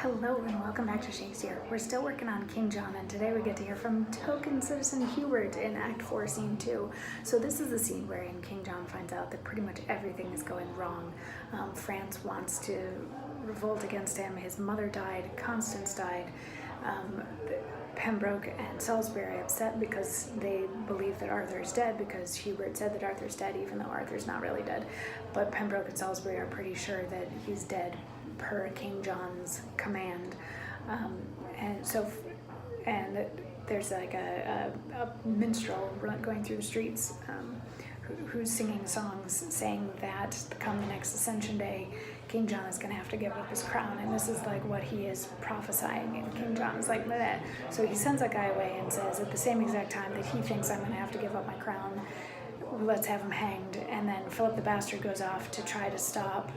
Hello and welcome back to Shakesyear. We're still working on King John, and today we get to hear from token citizen Hubert in Act 4, Scene 2. So this is the scene wherein King John finds out that pretty much everything is going wrong. France wants to revolt against him. His mother died, Constance died. Pembroke and Salisbury are upset because they believe that Arthur's dead, because Hubert said that Arthur's dead even though Arthur's not really dead. But Pembroke and Salisbury are pretty sure that he's dead per King John's command. And there's like a minstrel going through the streets who's singing songs saying that come the next Ascension Day, King John is going to have to give up his crown, and this is like what he is prophesying, and King John is like, bleh. So he sends that guy away and says, at the same exact time that he thinks I'm going to have to give up my crown, let's have him hanged. And then Philip the Bastard goes off to try to stop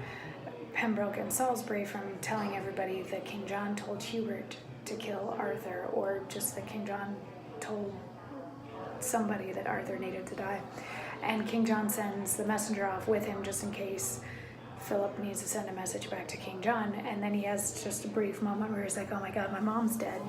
Pembroke and Salisbury from telling everybody that King John told Hubert to kill Arthur, or just that King John told somebody that Arthur needed to die. And King John sends the messenger off with him just in case Philip needs to send a message back to King John. And then he has just a brief moment where he's like, oh my God, my mom's dead.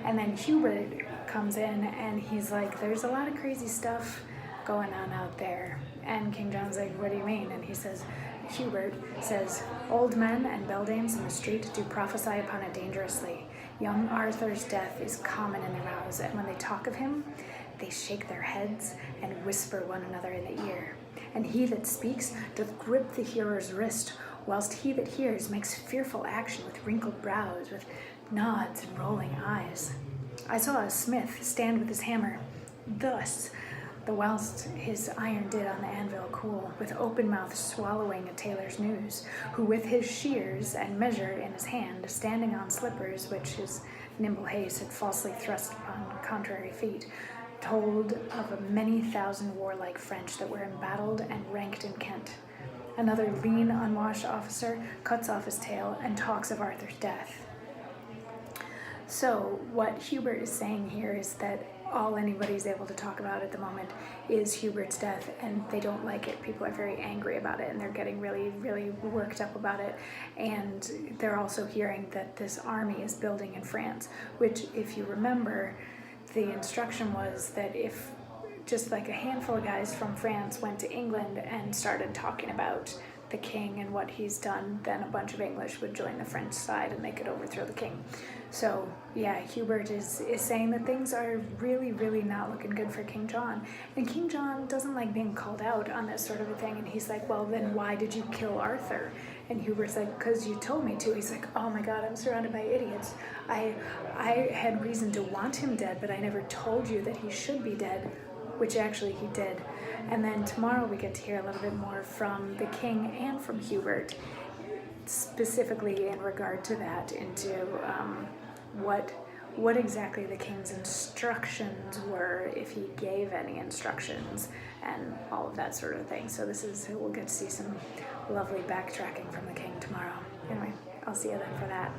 And then Hubert comes in and he's like, there's a lot of crazy stuff going on out there. And King John's like, what do you mean? And he says, Hubert says, old men and beldames in the street do prophesy upon it dangerously. Young Arthur's death is common in their mouths, and when they talk of him, they shake their heads and whisper one another in the ear. And he that speaks doth grip the hearer's wrist, whilst he that hears makes fearful action with wrinkled brows, with nods and rolling eyes. I saw a smith stand with his hammer thus, the whilst his iron did on the anvil cool, with open mouth swallowing a tailor's news, who with his shears and measure in his hand, standing on slippers which his nimble haste had falsely thrust upon contrary feet, told of a many thousand warlike French that were embattled and ranked in Kent. Another lean, unwashed officer cuts off his tail and talks of Arthur's death. So what Hubert is saying here is that all anybody's able to talk about at the moment is Hubert's death, and they don't like it. People are very angry about it, and they're getting really, really worked up about it. And they're also hearing that this army is building in France, which, if you remember, the instruction was that if just like a handful of guys from France went to England and started talking about the king and what he's done, then a bunch of English would join the French side and they could overthrow the king. So yeah, Hubert is saying that things are really, really not looking good for King John. And King John doesn't like being called out on this sort of a thing. And he's like, well, then why did you kill Arthur? And Hubert's like, because you told me to. He's like, oh my God, I'm surrounded by idiots. I had reason to want him dead, but I never told you that he should be dead, which actually he did. And then tomorrow we get to hear a little bit more from the king and from Hubert, specifically in regard to that, into what exactly the king's instructions were, if he gave any instructions, and all of that sort of thing. So we'll get to see some lovely backtracking from the king tomorrow. Anyway, I'll see you then for that.